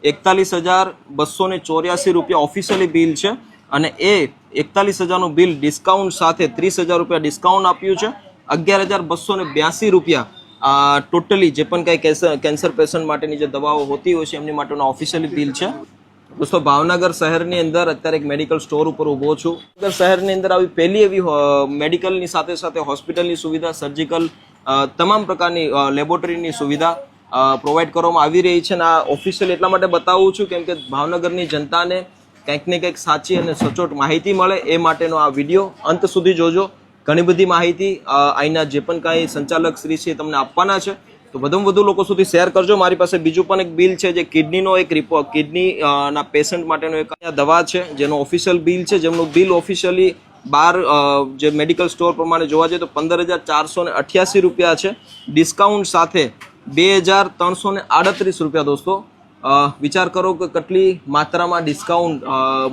41,284 રૂપિયા officially bill છે અને એ 41,000નું બિલ ડિસ્કાઉન્ટ સાથે 30,000 રૂપિયા ડિસ્કાઉન્ટ આપ્યું છે. 11,282 રૂપિયા ટોટલી જે પણ કાંઈ કેન્સર પેશન્ટ માટેની જે દવાઓ હોતી હોય છે એમની માટેનું ઓફિશિયલી બિલ છે. દોસ્તો ભાવનગર શહેરની અંદર અત્યારે એક મેડિકલ સ્ટોર ઉપર ઊભો છું. ભાવનગર શહેરની અંદર આવી પહેલી એવી મેડિકલની સાથે સાથે હોસ્પિટલની સુવિધા, સર્જિકલ તમામ પ્રકારની લેબોરેટરીની સુવિધા પ્રોવાઈડ કરવામાં આવી રહી છે. અને આ ઓફિશિયલ એટલા માટે બતાવું છું કેમ કે ભાવનગરની જનતાને કંઈક ને કંઈક સાચી અને સચોટ માહિતી મળે એ માટેનો આ વિડીયો અંત સુધી જોજો. ઘણી બધી માહિતી અહીંના જે પણ કાંઈ સંચાલક શ્રી છે તમને આપવાના છે, તો વધુમાં વધુ લોકો સુધી શેર કરજો. મારી પાસે બીજું પણ એક બિલ છે જે કિડનીનો એક રિપોર્ટ, કિડની ના પેશન્ટ માટેનો એક દવા છે જેનો ઓફિશિયલ બિલ છે, જેમનું બિલ ઓફિશિયલી બાર જે મેડિકલ સ્ટોર પ્રમાણે જોવા જઈએ તો 15,488 રૂપિયા છે. ડિસ્કાઉન્ટ સાથે 2,338 રૂપિયા. દોસ્તો વિચાર કરો કે કેટલી માત્રામાં ડિસ્કાઉન્ટ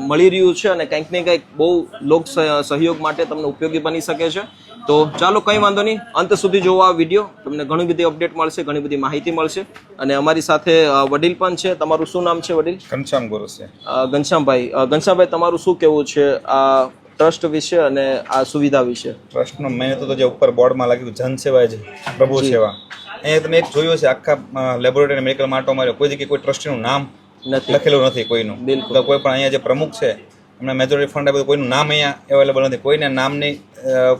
મળી રહ્યું છે અને કંઈક ને કંઈક બહુ લોક સહયોગ માટે તમને ઉપયોગી બની શકે છે. તો ચાલો કંઈ વાંધો નહીં, અંત સુધી જોવો આ વિડીયો, તમને ઘણી બધી અપડેટ મળશે, ઘણી બધી માહિતી મળશે. અને અમારી સાથે વડીલ પણ છે. તમારું શું નામ છે વડીલ? ઘનશ્યામ ગોરસિયા. ઘનશ્યામભાઈ, તમારું શું કહેવું છે આ ટ્રસ્ટ વિશે અને આ સુવિધા વિશે? ટ્રસ્ટનો મેન તો જે ઉપર બોર્ડમાં લાગ્યું જન સેવા છે, પ્રભુ સેવા, અહીંયા તમે એક જોયું છે આખા લેબોરેટરી મેડિકલ માટે અમારે કોઈ જગ્યાએ કોઈ ટ્રસ્ટીનું નામ લખેલું નથી કોઈનું. તો કોઈ પણ અહીંયા જે પ્રમુખ છે એમના મેજોરિટી ફંડ બધું કોઈનું નામ અહીંયા અવેલેબલ નથી. કોઈને નામની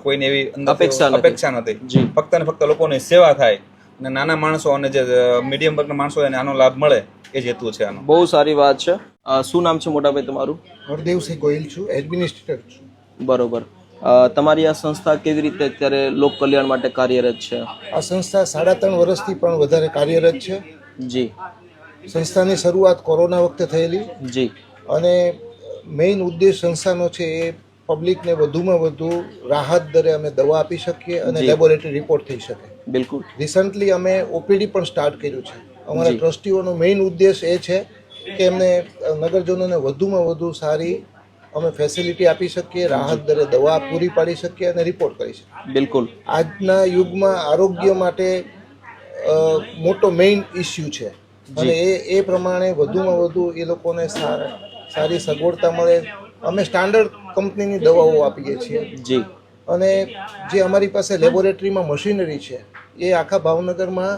કોઈને એવી અપેક્ષા નથી. ફક્ત ને ફક્ત લોકોની સેવા થાય અને નાના માણસો અને જે મીડિયમ વર્ગના માણસો એને આનો લાભ મળે એ જ હેતુ છે આનો. બહુ સારી વાત છે. શું નામ છે મોટાભાઈ તમારું? હરદેવસિંહ ગોહિલ છું, એડમિનિસ્ટ્રેટર છું. બરોબર. તમારી આ સંસ્થા કેવી રીતે અત્યારે લોક કલ્યાણ માટે કાર્યરત છે? આ સંસ્થા 3.5 વર્ષથી પણ વધારે કાર્યરત છે. જી. સંસ્થાની શરૂઆત કોરોના વખતે થયેલી. જી. અને મેઇન ઉદ્દેશ સંસ્થાનો છે એ પબ્લિકને વધુમાં વધુ રાહત દરે અમે દવા આપી શકીએ અને લેબોરેટરી રિપોર્ટ થઈ શકે. બિલકુલ. રિસન્ટલી અમે ઓપીડી પણ સ્ટાર્ટ કર્યું છે. અમારા ટ્રસ્ટીઓનો મેઇન ઉદ્દેશ એ છે કે એમને નગરજનોને વધુમાં વધુ સારી અમે ફેસિલિટી આપી શકીએ, રાહત દરે દવા પૂરી પાડી શકીએ અને રિપોર્ટ કરી શકીએ. બિલકુલ. આજના યુગમાં આરોગ્ય માટે મોટો મેઇન ઇસ્યુ છે અને એ પ્રમાણે વધુમાં વધુ એ લોકોને સારી સગવડતા મળે. અમે સ્ટાન્ડર્ડ કંપનીની દવાઓ આપીએ છીએ. જી. અને જે અમારી પાસે લેબોરેટરીમાં મશીનરી છે એ આખા ભાવનગરમાં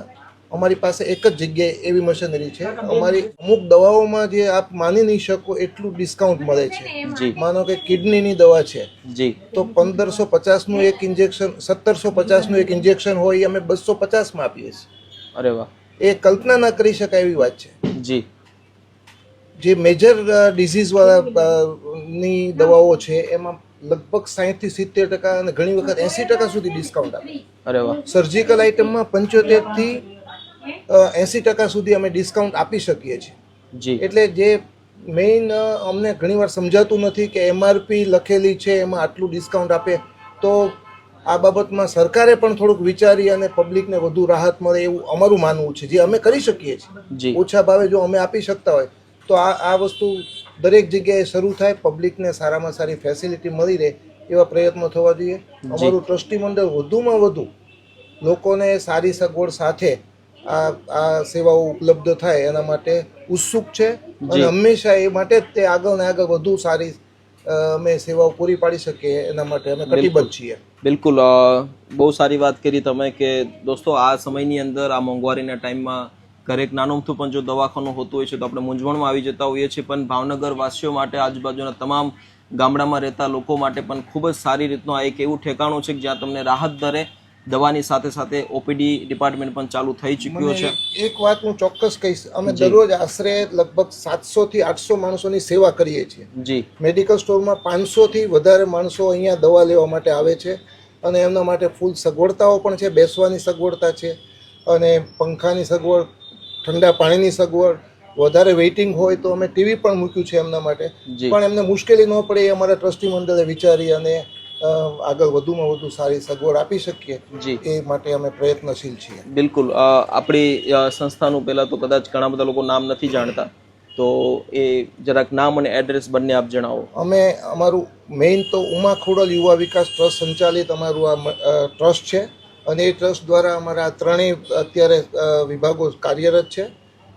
અમારી પાસે એક જ જગ્યાએ એવી મશીનરી છે. અમારી અમુક દવાઓમાં જે આપ માની નહીં શકો એટલું ડિસ્કાઉન્ટ મળે છે. માનો કે કિડનીની દવા છે તો 1,550નું એક ઇન્જેક્શન, 1,750નું એક ઇન્જેક્શન હોય અમે 250માં આપીએ છીએ. અરે વાહ! એ કલ્પના ના કરી શકાય એવી વાત છે. જી. જે મેજર ડિઝીઝ વાળાની દવાઓ છે એમાં લગભગ 60-70% અને ઘણી વખત 80% સુધી ડિસ્કાઉન્ટ આપે. અરે વાહ! સર્જિકલ આઇટમમાં 75% થી 80% સુધી અમે ડિસ્કાઉન્ટ આપી શકીએ છીએ. જી. એટલે જે મેઇન અમને ઘણીવાર સમજાતું નથી કે એમઆરપી લખેલી છે એમાં આટલું ડિસ્કાઉન્ટ આપે, તો આ બાબતમાં સરકારે પણ થોડુંક વિચારી અને પબ્લિકને વધુ રાહત મળે એવું અમારું માનવું છે, જે અમે કરી શકીએ છીએ. ઓછા ભાવે જો અમે આપી શકતા હોય તો આ વસ્તુ દરેક જગ્યાએ શરૂ થાય, પબ્લિકને સારામાં સારી ફેસિલિટી મળી રહે એવા પ્રયત્નો થવા જોઈએ. અમારું ટ્રસ્ટી મંડળ વધુમાં વધુ લોકોને સારી સગવડ સાથે આ સેવાઓ ઉપલબ્ધ થાય એના માટે ઉત્સુક છે અને હંમેશા એ માટે જ તે આગળ ને આગળ વધુ સારી અમે સેવાઓ પૂરી પાડી શકીએ એના માટે અમે કટિબદ્ધ છીએ. બિલકુલ. બહુ સારી વાત કરી તમે કે દોસ્તો આ સમયની અંદર આ મોંઘવારીના ટાઈમમાં ઘરે એક નાનું અમથું પણ જો દવાખાનું હોતું હોય છે તો આપણે મૂંઝવણમાં આવી જતા હોઈએ છીએ, પણ ભાવનગર વાસીઓ માટે, આજુબાજુના તમામ ગામડામાં રહેતા લોકો માટે પણ ખૂબ જ સારી રીતનું આ એક એવું ઠેકાણું છે કે જ્યાં તમને રાહત દરે દવાની સાથે સાથે ઓપીડી ડિપાર્ટમેન્ટ પણ ચાલુ થઈ ચૂક્યો છે. એક વાત હું ચોક્કસ કહીશ, અમે દરરોજ આશરે લગભગ 700 થી 800 માણસોની સેવા કરીએ છીએ. જી. મેડિકલ સ્ટોરમાં 500 થી વધારે માણસો અહીંયા દવા લેવા માટે આવે છે અને એમના માટે ફૂલ સગવડતાઓ પણ છે. બેસવાની સગવડતા છે અને પંખાની સગવડ, ઠંડા પાણીની સગવડ, વધારે વેઇટિંગ હોય તો અમે ટીવી પણ મૂક્યું છે એમના માટે, પણ એમને મુશ્કેલી ન પડે એ અમારા ટ્રસ્ટી મંડળે વિચારી અને આગળ વધુમાં વધુ સારી સગવડ આપી શકીએ એ માટે અમે પ્રયત્નશીલ છીએ. બિલકુલ. આપણી સંસ્થાનું પહેલાં તો કદાચ ઘણા બધા લોકો નામ નથી જાણતા, તો એ જરાક નામ અને એડ્રેસ બંને આપ જણાવો. અમે અમારું મેઇન તો ઉમા ખોડલ યુવા વિકાસ ટ્રસ્ટ સંચાલિત અમારું આ ટ્રસ્ટ છે અને એ ટ્રસ્ટ દ્વારા અમારા ત્રણેય અત્યારે વિભાગો કાર્યરત છે.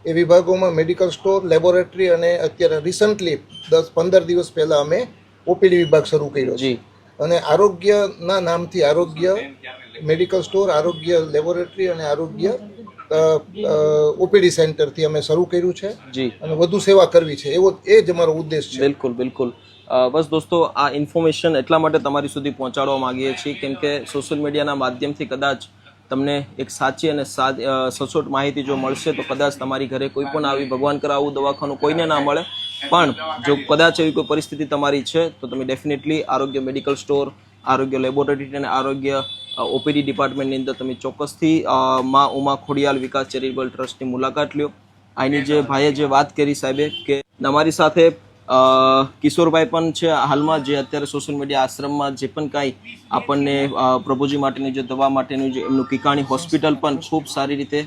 એ વિભાગોમાં મેડિકલ સ્ટોર, લેબોરેટરી અને અત્યારે રિસન્ટલી 10-15 દિવસ પહેલાં અમે ઓપીડી વિભાગ શરૂ કર્યો છે. જી અને આરોગ્યના નામથી આરોગ્ય મેડિકલ સ્ટોર, આરોગ્ય લેબોરેટરી અને આરોગ્ય ઓપીડી સેન્ટરથી અમે શરૂ કર્યું છે જી અને વધુ સેવા કરવી છે એવો એ જ અમારો ઉદ્દેશ છે. બિલકુલ બિલકુલ. બસ દોસ્તો, આ ઇન્ફોર્મેશન એટલા માટે તમારી સુધી પહોંચાડવા માંગીએ છીએ કેમ કે સોશિયલ મીડિયાના માધ્યમથી કદાચ તમને એક સાચી અને સચોટ માહિતી જો મળશે તો કદાચ તમારી ઘરે કોઈ પણ આવી ભગવાન કરે આવું દવાખાનું કોઈને ના મળે, પણ જો કદાચ એવી કોઈ પરિસ્થિતિ તમારી છે તો તમે ડેફિનેટલી આરોગ્ય મેડિકલ સ્ટોર, આરોગ્ય લેબોરેટરી અને આરોગ્ય ઓપીડી ડિપાર્ટમેન્ટની અંદર તમે ચોક્કસથી મા ઉમા ખોડિયાલ વિકાસ ચેરિટેબલ ટ્રસ્ટની મુલાકાત લ્યો. આની જે ભાઈએ જે વાત કરી સાહેબે કે અમારી સાથે કિશોરભાઈ પણ છે હાલમાં, જે અત્યારે સોશિયલ મીડિયા આશ્રમમાં જે પણ કાંઈ આપણને પ્રભુજી માટેની જે દવા માટેનું જે એમનું કિકાણી હોસ્પિટલ પણ ખૂબ સારી રીતે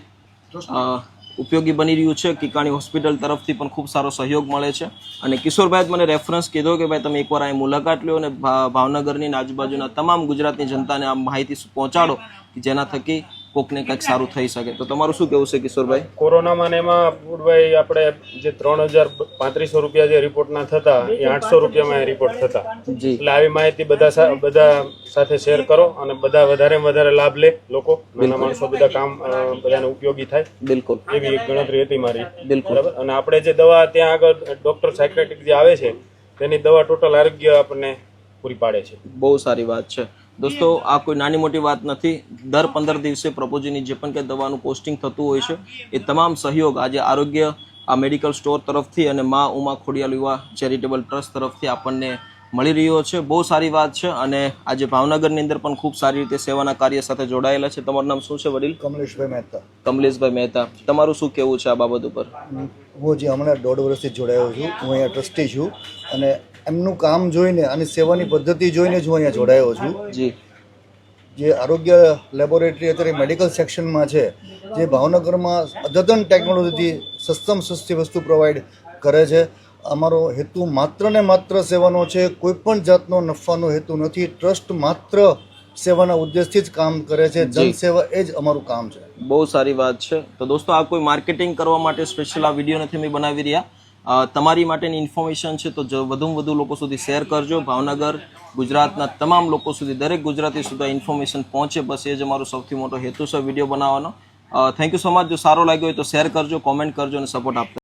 ઉપયોગી બની રહ્યું છે. કિકાણી હોસ્પિટલ તરફથી પણ ખૂબ સારો સહયોગ મળે છે અને કિશોરભાઈ મને રેફરન્સ કીધો કે ભાઈ તમે એકવાર અહીં મુલાકાત લો અને ભાવનગરની આજુબાજુના તમામ ગુજરાતની જનતાને આ માહિતી પહોંચાડો જેના થકી કોકને કંઈક સારું થઈ શકે. તો તમારું શું કહેવું છે કિશોરભાઈ? કોરોનામાં ને એમાં પૂરભાઈ આપણે જે 3,3500 રૂપિયા જે રિપોર્ટના થતા એ 800 રૂપિયામાં રિપોર્ટ થતા. જી એટલે આવી માહિતી બધા સાથે શેર કરો અને બધા વધારે લાભ લે, લોકો નાના માણસો બધા કામ બધાને ઉપયોગી થાય. બિલકુલ એવી એક ગણતરી હતી મારી. બિલકુલ. બરાબર. અને આપણે જે દવા ત્યાં આગળ ડોક્ટર સાયક્રેટિક જે આવે છે તેની દવા ટોટલ આરોગ્ય આપણને પૂરી પાડે છે. બહુ સારી વાત છે દોસ્તો. આ કોઈ નાની મોટી વાત નથી. દર 15 દિવસે પ્રભુજીની જે પણ કંઈ દવાનું પોસ્ટિંગ થતું હોય છે એ તમામ સહયોગ આજે આરોગ્ય આ મેડિકલ સ્ટોર તરફથી અને મા ઉમા ખોડિયાલ યુવા ચેરિટેબલ ટ્રસ્ટ તરફથી આપણને મળી રહ્યો છે. બહુ સારી વાત છે અને આજે ભાવનગરની અંદર પણ ખૂબ સારી રીતે સેવાના કાર્ય સાથે જોડાયેલા છે. તમારું નામ શું છે વડીલ? કમલેશભાઈ મહેતા. કમલેશભાઈ મહેતા, તમારું શું કહેવું છે આ બાબત ઉપર? હું જે હમણાં 1.5 વર્ષથી જોડાયો છું. હું અહીંયા ટ્રસ્ટી છું અને એમનું કામ જોઈને અને સેવાની પદ્ધતિ જોઈને જ હું અહીંયા જોડાયો છું. જી. જે આરોગ્ય લેબોરેટરી અત્યારે મેડિકલ સેક્શનમાં છે, જે ભાવનગરમાં અદ્યતન ટેકનોલોજીથી સસ્તમ સસ્તી વસ્તુ પ્રોવાઈડ કરે છે. અમારો હેતુ માત્ર ને માત્ર સેવાનો છે, કોઈ પણ જાતનો નફાનો હેતુ નથી. ટ્રસ્ટ માત્ર સેવાના ઉદ્દેશથી જ કામ કરે છે. જનસેવા એ જ અમારું કામ છે. બહુ સારી વાત છે. તો દોસ્તો, આ કોઈ માર્કેટિંગ કરવા માટે સ્પેશિયલ આ વિડીયો નથી અમે બનાવી રહ્યા. તમારી માટેની ઇન્ફોર્મેશન છે તો વધુમાં વધુ લોકો સુધી શેર કરજો. ભાવનગર, ગુજરાતના તમામ લોકો સુધી, દરેક ગુજરાતી સુધી ઇન્ફોર્મેશન પહોંચે, બસ એ જ અમારો સૌથી મોટો હેતુ છે વિડીયો બનાવવાનો. Thank you so much. જો સારો લાગ્યો હોય તો શેર કરજો, કોમેન્ટ કરજો અને સપોર્ટ આપજો.